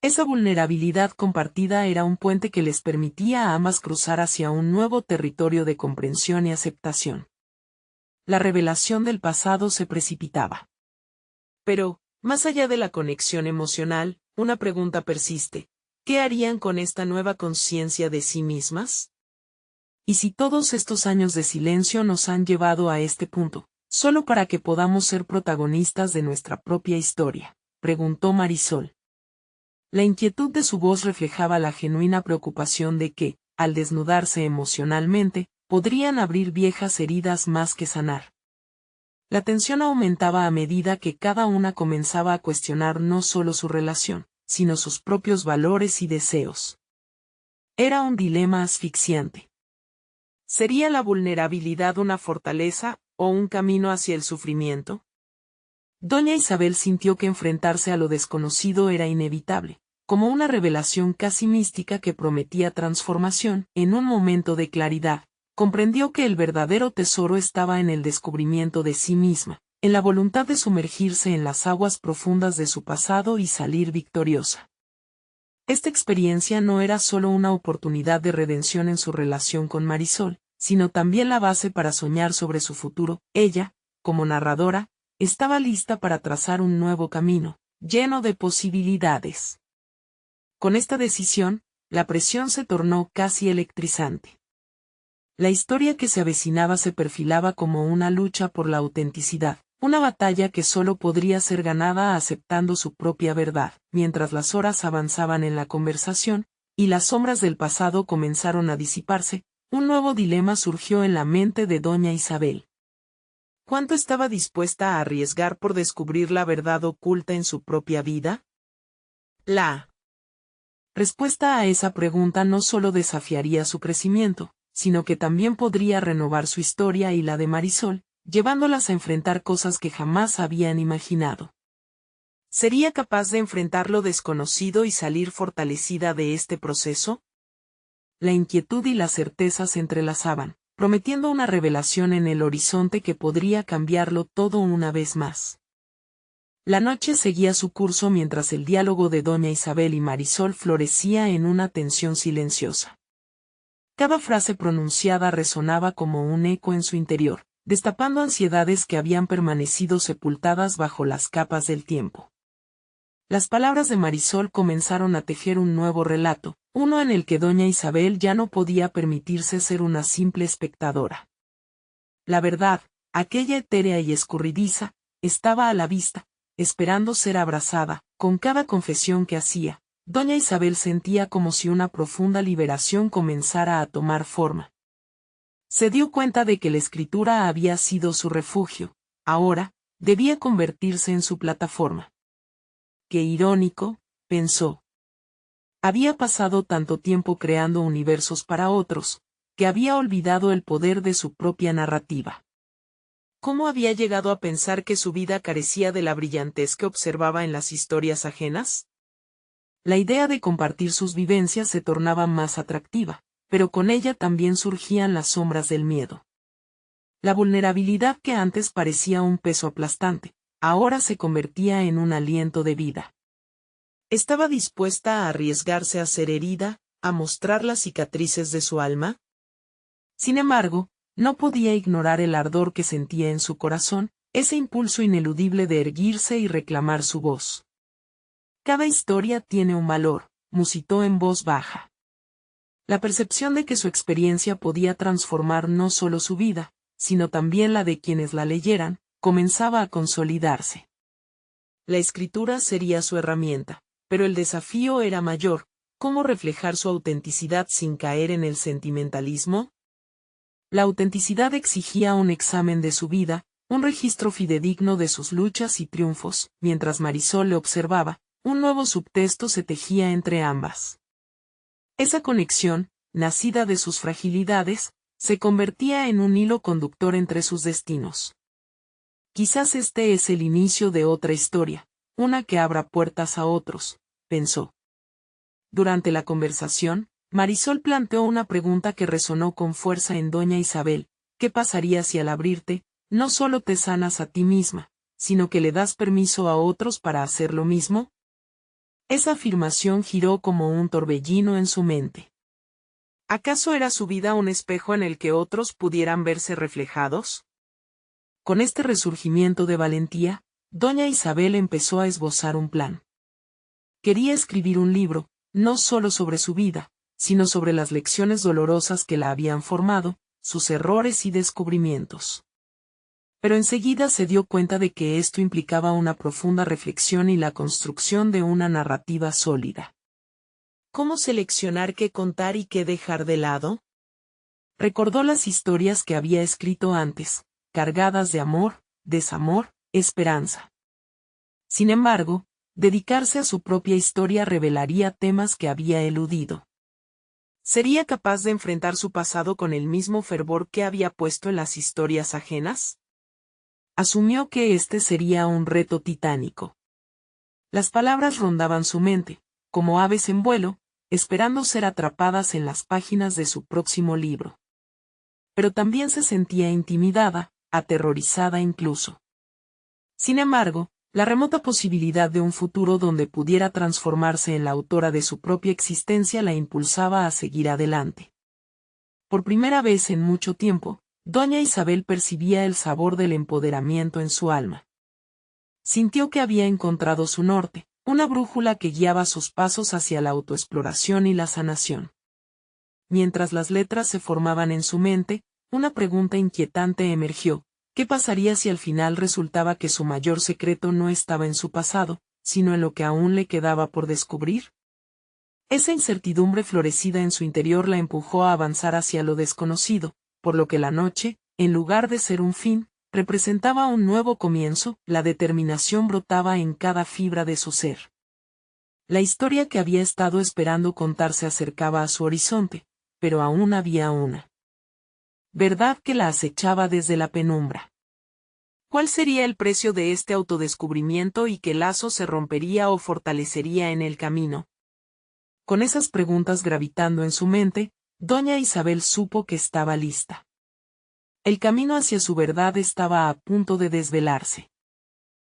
Esa vulnerabilidad compartida era un puente que les permitía a ambas cruzar hacia un nuevo territorio de comprensión y aceptación. La revelación del pasado se precipitaba. Pero, más allá de la conexión emocional, una pregunta persiste. ¿Qué harían con esta nueva conciencia de sí mismas? ¿Y si todos estos años de silencio nos han llevado a este punto, solo para que podamos ser protagonistas de nuestra propia historia?, preguntó Marisol. La inquietud de su voz reflejaba la genuina preocupación de que, al desnudarse emocionalmente, podrían abrir viejas heridas más que sanar. La tensión aumentaba a medida que cada una comenzaba a cuestionar no solo su relación, sino sus propios valores y deseos. Era un dilema asfixiante. ¿Sería la vulnerabilidad una fortaleza, o un camino hacia el sufrimiento? Doña Isabel sintió que enfrentarse a lo desconocido era inevitable, como una revelación casi mística que prometía transformación. En un momento de claridad, comprendió que el verdadero tesoro estaba en el descubrimiento de sí misma, en la voluntad de sumergirse en las aguas profundas de su pasado y salir victoriosa. Esta experiencia no era solo una oportunidad de redención en su relación con Marisol, sino también la base para soñar sobre su futuro. Ella, como narradora, estaba lista para trazar un nuevo camino, lleno de posibilidades. Con esta decisión, la presión se tornó casi electrizante. La historia que se avecinaba se perfilaba como una lucha por la autenticidad, Una batalla que solo podría ser ganada aceptando su propia verdad. Mientras las horas avanzaban en la conversación, y las sombras del pasado comenzaron a disiparse, un nuevo dilema surgió en la mente de doña Isabel. ¿Cuánto estaba dispuesta a arriesgar por descubrir la verdad oculta en su propia vida? La respuesta a esa pregunta no solo desafiaría su crecimiento, sino que también podría renovar su historia y la de Marisol, llevándolas a enfrentar cosas que jamás habían imaginado. ¿Sería capaz de enfrentar lo desconocido y salir fortalecida de este proceso? La inquietud y las certezas se entrelazaban, prometiendo una revelación en el horizonte que podría cambiarlo todo una vez más. La noche seguía su curso mientras el diálogo de doña Isabel y Marisol florecía en una tensión silenciosa. Cada frase pronunciada resonaba como un eco en su interior, destapando ansiedades que habían permanecido sepultadas bajo las capas del tiempo. Las palabras de Marisol comenzaron a tejer un nuevo relato, uno en el que doña Isabel ya no podía permitirse ser una simple espectadora. La verdad, aquella etérea y escurridiza, estaba a la vista, esperando ser abrazada. Con cada confesión que hacía, doña Isabel sentía como si una profunda liberación comenzara a tomar forma. Se dio cuenta de que la escritura había sido su refugio, ahora, debía convertirse en su plataforma. Qué irónico, pensó. Había pasado tanto tiempo creando universos para otros, que había olvidado el poder de su propia narrativa. ¿Cómo había llegado a pensar que su vida carecía de la brillantez que observaba en las historias ajenas? La idea de compartir sus vivencias se tornaba más atractiva, pero con ella también surgían las sombras del miedo. La vulnerabilidad que antes parecía un peso aplastante, ahora se convertía en un aliento de vida. ¿Estaba dispuesta a arriesgarse a ser herida, a mostrar las cicatrices de su alma? Sin embargo, no podía ignorar el ardor que sentía en su corazón, ese impulso ineludible de erguirse y reclamar su voz. Cada historia tiene un valor, musitó en voz baja. La percepción de que su experiencia podía transformar no solo su vida, sino también la de quienes la leyeran, comenzaba a consolidarse. La escritura sería su herramienta, pero el desafío era mayor: ¿cómo reflejar su autenticidad sin caer en el sentimentalismo? La autenticidad exigía un examen de su vida, un registro fidedigno de sus luchas y triunfos. Mientras Marisol le observaba, un nuevo subtexto se tejía entre ambas. Esa conexión, nacida de sus fragilidades, se convertía en un hilo conductor entre sus destinos. Quizás este es el inicio de otra historia, una que abra puertas a otros, pensó. Durante la conversación, Marisol planteó una pregunta que resonó con fuerza en doña Isabel: ¿qué pasaría si al abrirte, no solo te sanas a ti misma, sino que le das permiso a otros para hacer lo mismo? Esa afirmación giró como un torbellino en su mente. ¿Acaso era su vida un espejo en el que otros pudieran verse reflejados? Con este resurgimiento de valentía, doña Isabel empezó a esbozar un plan. Quería escribir un libro, no solo sobre su vida, sino sobre las lecciones dolorosas que la habían formado, sus errores y descubrimientos. Pero enseguida se dio cuenta de que esto implicaba una profunda reflexión y la construcción de una narrativa sólida. ¿Cómo seleccionar qué contar y qué dejar de lado? Recordó las historias que había escrito antes, cargadas de amor, desamor, esperanza. Sin embargo, dedicarse a su propia historia revelaría temas que había eludido. ¿Sería capaz de enfrentar su pasado con el mismo fervor que había puesto en las historias ajenas? Asumió que este sería un reto titánico. Las palabras rondaban su mente, como aves en vuelo, esperando ser atrapadas en las páginas de su próximo libro. Pero también se sentía intimidada, aterrorizada incluso. Sin embargo, la remota posibilidad de un futuro donde pudiera transformarse en la autora de su propia existencia la impulsaba a seguir adelante. Por primera vez en mucho tiempo, doña Isabel percibía el sabor del empoderamiento en su alma. Sintió que había encontrado su norte, una brújula que guiaba sus pasos hacia la autoexploración y la sanación. Mientras las letras se formaban en su mente, una pregunta inquietante emergió: ¿Qué pasaría si al final resultaba que su mayor secreto no estaba en su pasado, sino en lo que aún le quedaba por descubrir? Esa incertidumbre florecida en su interior la empujó a avanzar hacia lo desconocido, por lo que la noche, en lugar de ser un fin, representaba un nuevo comienzo. La determinación brotaba en cada fibra de su ser. La historia que había estado esperando contar se acercaba a su horizonte, pero aún había una verdad que la acechaba desde la penumbra. ¿Cuál sería el precio de este autodescubrimiento y qué lazo se rompería o fortalecería en el camino? Con esas preguntas gravitando en su mente, doña Isabel supo que estaba lista. El camino hacia su verdad estaba a punto de desvelarse.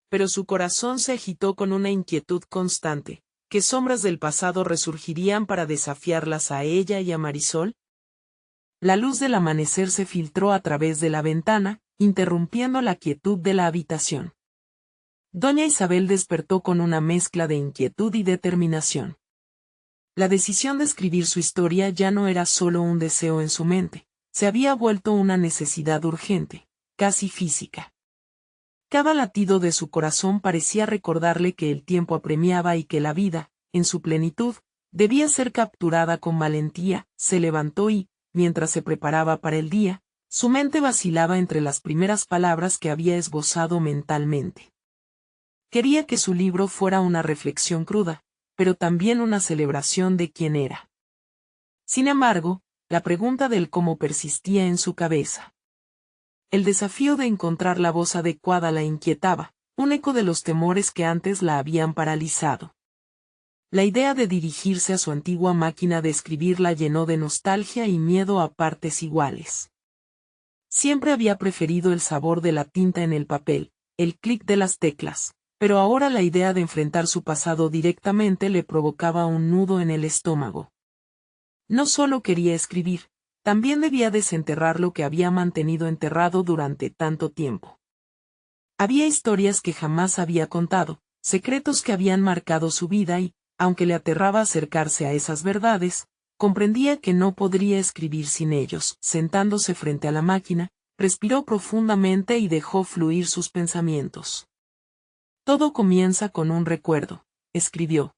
Pero su corazón se agitó con una inquietud constante. ¿Qué sombras del pasado resurgirían para desafiarlas a ella y a Marisol? La luz del amanecer se filtró a través de la ventana, interrumpiendo la quietud de la habitación. Doña Isabel despertó con una mezcla de inquietud y determinación. La decisión de escribir su historia ya no era solo un deseo en su mente, se había vuelto una necesidad urgente, casi física. Cada latido de su corazón parecía recordarle que el tiempo apremiaba y que la vida, en su plenitud, debía ser capturada con valentía. Se levantó y, mientras se preparaba para el día, su mente vacilaba entre las primeras palabras que había esbozado mentalmente. Quería que su libro fuera una reflexión cruda, pero también una celebración de quién era. Sin embargo, la pregunta del cómo persistía en su cabeza. El desafío de encontrar la voz adecuada la inquietaba, un eco de los temores que antes la habían paralizado. La idea de dirigirse a su antigua máquina de escribir la llenó de nostalgia y miedo a partes iguales. Siempre había preferido el sabor de la tinta en el papel, el clic de las teclas, pero ahora la idea de enfrentar su pasado directamente le provocaba un nudo en el estómago. No solo quería escribir, también debía desenterrar lo que había mantenido enterrado durante tanto tiempo. Había historias que jamás había contado, secretos que habían marcado su vida y, aunque le aterraba acercarse a esas verdades, comprendía que no podría escribir sin ellos. Sentándose frente a la máquina, respiró profundamente y dejó fluir sus pensamientos. Todo comienza con un recuerdo, escribió.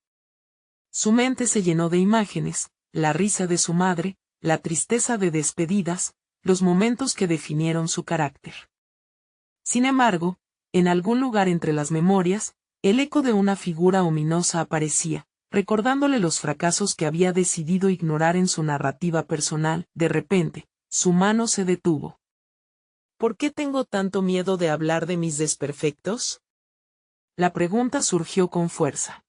Su mente se llenó de imágenes, la risa de su madre, la tristeza de despedidas, los momentos que definieron su carácter. Sin embargo, en algún lugar entre las memorias, el eco de una figura ominosa aparecía, recordándole los fracasos que había decidido ignorar en su narrativa personal. De repente, su mano se detuvo. ¿Por qué tengo tanto miedo de hablar de mis desperfectos? La pregunta surgió con fuerza.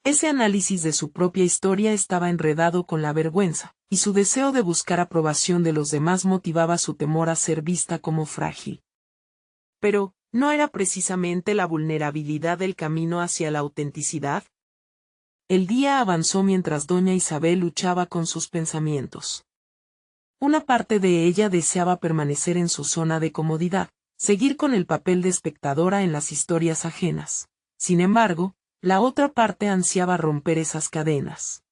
Ese análisis de su propia historia estaba enredado con la vergüenza, y su deseo de buscar aprobación de los demás motivaba su temor a ser vista como frágil. Pero, ¿no era precisamente la vulnerabilidad el camino hacia la autenticidad? El día avanzó mientras doña Isabel luchaba con sus pensamientos. Una parte de ella deseaba permanecer en su zona de comodidad, seguir con el papel de espectadora en las historias ajenas. Sin embargo, la otra parte ansiaba romper esas cadenas.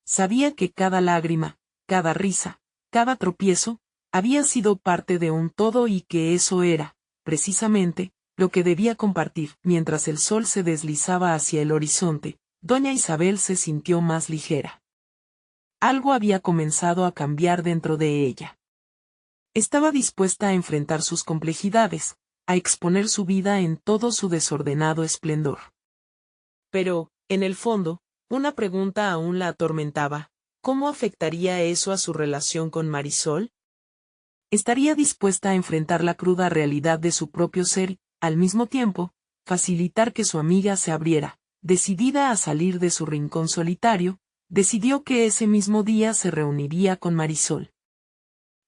Sabía que cada lágrima, cada risa, cada tropiezo, había sido parte de un todo y que eso era, precisamente, lo que debía compartir. Mientras el sol se deslizaba hacia el horizonte, doña Isabel se sintió más ligera. Algo había comenzado a cambiar dentro de ella. Estaba dispuesta a enfrentar sus complejidades, a exponer su vida en todo su desordenado esplendor. Pero, en el fondo, una pregunta aún la atormentaba: ¿cómo afectaría eso a su relación con Marisol? Estaría dispuesta a enfrentar la cruda realidad de su propio ser y, al mismo tiempo, facilitar que su amiga se abriera. Decidida a salir de su rincón solitario, decidió que ese mismo día se reuniría con Marisol.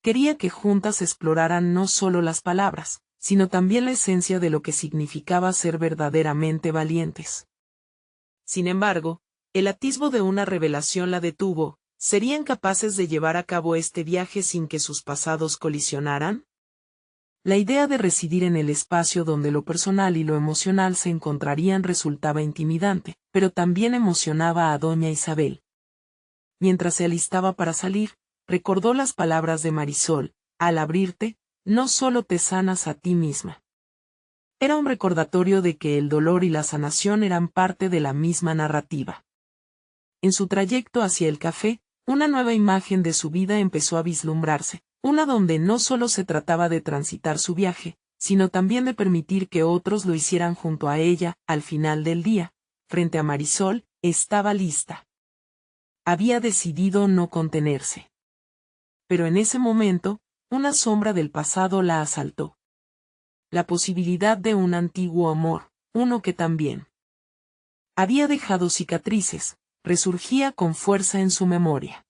Quería que juntas exploraran no solo las palabras, sino también la esencia de lo que significaba ser verdaderamente valientes. Sin embargo, el atisbo de una revelación la detuvo. ¿Serían capaces de llevar a cabo este viaje sin que sus pasados colisionaran? La idea de residir en el espacio donde lo personal y lo emocional se encontrarían resultaba intimidante, pero también emocionaba a doña Isabel. Mientras se alistaba para salir, recordó las palabras de Marisol: al abrirte, no solo te sanas a ti misma. Era un recordatorio de que el dolor y la sanación eran parte de la misma narrativa. En su trayecto hacia el café, una nueva imagen de su vida empezó a vislumbrarse, una donde no solo se trataba de transitar su viaje, sino también de permitir que otros lo hicieran junto a ella. Al final del día, frente a Marisol, estaba lista. Había decidido no contenerse. Pero en ese momento, una sombra del pasado la asaltó. La posibilidad de un antiguo amor, uno que también había dejado cicatrices, resurgía con fuerza en su memoria.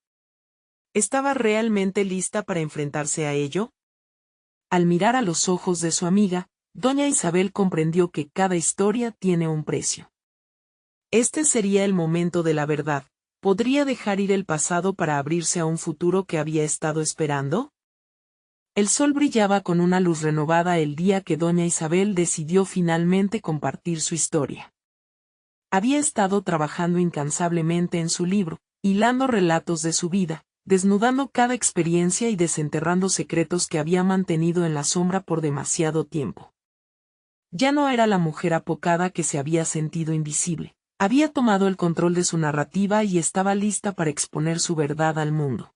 ¿Estaba realmente lista para enfrentarse a ello? Al mirar a los ojos de su amiga, doña Isabel comprendió que cada historia tiene un precio. Este sería el momento de la verdad. ¿Podría dejar ir el pasado para abrirse a un futuro que había estado esperando? El sol brillaba con una luz renovada el día que doña Isabel decidió finalmente compartir su historia. Había estado trabajando incansablemente en su libro, hilando relatos de su vida, desnudando cada experiencia y desenterrando secretos que había mantenido en la sombra por demasiado tiempo. Ya no era la mujer apocada que se había sentido invisible. Había tomado el control de su narrativa y estaba lista para exponer su verdad al mundo.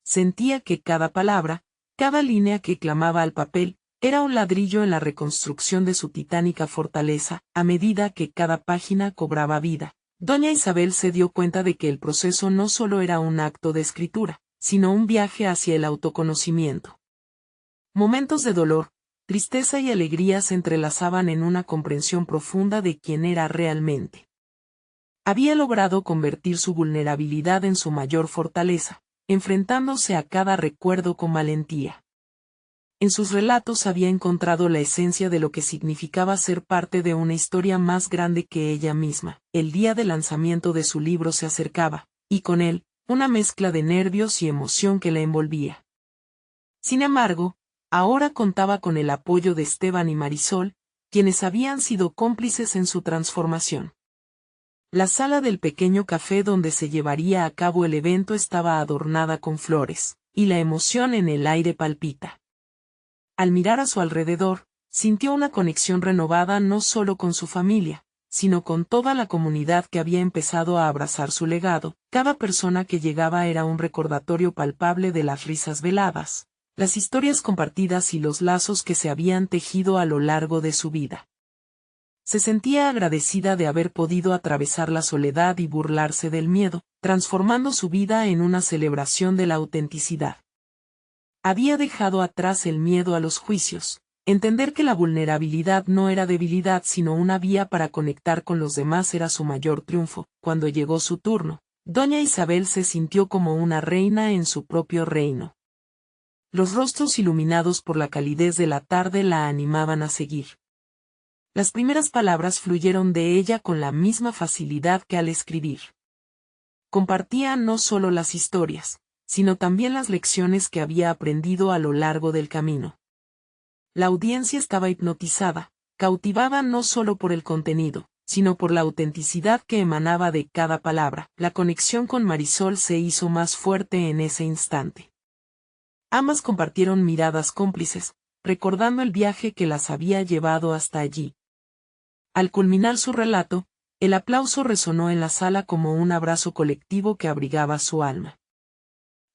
Sentía que cada palabra, cada línea que clamaba al papel, era un ladrillo en la reconstrucción de su titánica fortaleza. A medida que cada página cobraba vida, doña Isabel se dio cuenta de que el proceso no solo era un acto de escritura, sino un viaje hacia el autoconocimiento. Momentos de dolor, tristeza y alegría se entrelazaban en una comprensión profunda de quién era realmente. Había logrado convertir su vulnerabilidad en su mayor fortaleza, enfrentándose a cada recuerdo con valentía. En sus relatos había encontrado la esencia de lo que significaba ser parte de una historia más grande que ella misma. El día del lanzamiento de su libro se acercaba, y con él, una mezcla de nervios y emoción que la envolvía. Sin embargo, ahora contaba con el apoyo de Esteban y Marisol, quienes habían sido cómplices en su transformación. La sala del pequeño café donde se llevaría a cabo el evento estaba adornada con flores, y la emoción en el aire palpita. Al mirar a su alrededor, sintió una conexión renovada no solo con su familia, sino con toda la comunidad que había empezado a abrazar su legado. Cada persona que llegaba era un recordatorio palpable de las risas veladas, las historias compartidas y los lazos que se habían tejido a lo largo de su vida. Se sentía agradecida de haber podido atravesar la soledad y burlarse del miedo, transformando su vida en una celebración de la autenticidad. Había dejado atrás el miedo a los juicios, entender que la vulnerabilidad no era debilidad sino una vía para conectar con los demás era su mayor triunfo. Cuando llegó su turno, doña Isabel se sintió como una reina en su propio reino. Los rostros iluminados por la calidez de la tarde la animaban a seguir. Las primeras palabras fluyeron de ella con la misma facilidad que al escribir. Compartía no solo las historias, sino también las lecciones que había aprendido a lo largo del camino. La audiencia estaba hipnotizada, cautivada no solo por el contenido, sino por la autenticidad que emanaba de cada palabra. La conexión con Marisol se hizo más fuerte en ese instante. Ambas compartieron miradas cómplices, recordando el viaje que las había llevado hasta allí. Al culminar su relato, el aplauso resonó en la sala como un abrazo colectivo que abrigaba su alma.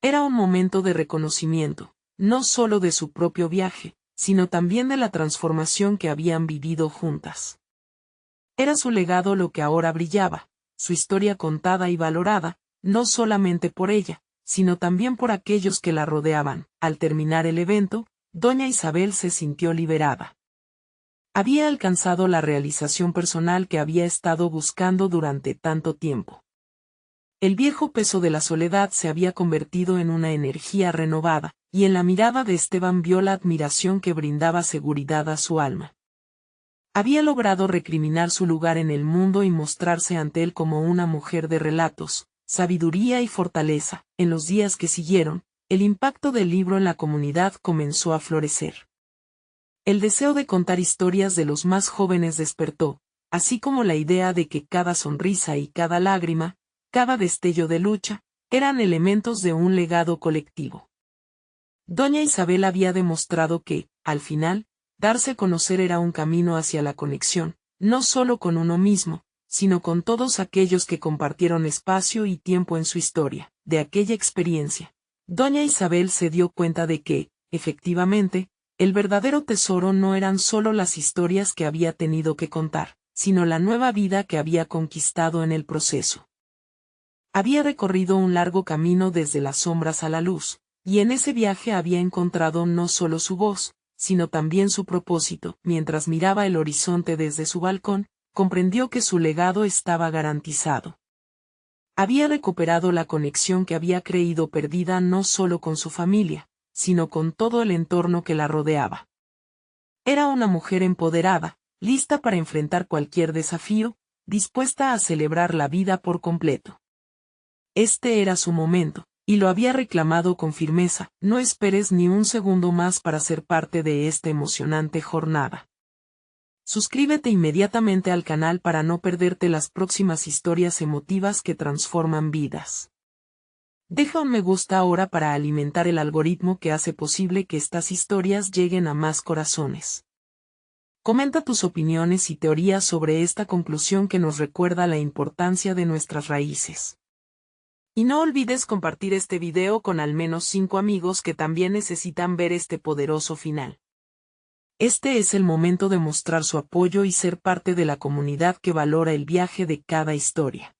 Era un momento de reconocimiento, no solo de su propio viaje, sino también de la transformación que habían vivido juntas. Era su legado lo que ahora brillaba, su historia contada y valorada, no solamente por ella, sino también por aquellos que la rodeaban. Al terminar el evento, doña Isabel se sintió liberada. Había alcanzado la realización personal que había estado buscando durante tanto tiempo. El viejo peso de la soledad se había convertido en una energía renovada, y en la mirada de Esteban vio la admiración que brindaba seguridad a su alma. Había logrado recriminar su lugar en el mundo y mostrarse ante él como una mujer de relatos, sabiduría y fortaleza. En los días que siguieron, el impacto del libro en la comunidad comenzó a florecer. El deseo de contar historias de los más jóvenes despertó, así como la idea de que cada sonrisa y cada lágrima, cada destello de lucha, eran elementos de un legado colectivo. Doña Isabel había demostrado que, al final, darse a conocer era un camino hacia la conexión, no solo con uno mismo, sino con todos aquellos que compartieron espacio y tiempo en su historia, de aquella experiencia. Doña Isabel se dio cuenta de que, efectivamente, el verdadero tesoro no eran solo las historias que había tenido que contar, sino la nueva vida que había conquistado en el proceso. Había recorrido un largo camino desde las sombras a la luz, y en ese viaje había encontrado no solo su voz, sino también su propósito. Mientras miraba el horizonte desde su balcón, comprendió que su legado estaba garantizado. Había recuperado la conexión que había creído perdida no solo con su familia, sino con todo el entorno que la rodeaba. Era una mujer empoderada, lista para enfrentar cualquier desafío, dispuesta a celebrar la vida por completo. Este era su momento, y lo había reclamado con firmeza. No esperes ni un segundo más para ser parte de esta emocionante jornada. Suscríbete inmediatamente al canal para no perderte las próximas historias emotivas que transforman vidas. Deja un me gusta ahora para alimentar el algoritmo que hace posible que estas historias lleguen a más corazones. Comenta tus opiniones y teorías sobre esta conclusión que nos recuerda la importancia de nuestras raíces. Y no olvides compartir este video con al menos 5 amigos que también necesitan ver este poderoso final. Este es el momento de mostrar su apoyo y ser parte de la comunidad que valora el viaje de cada historia.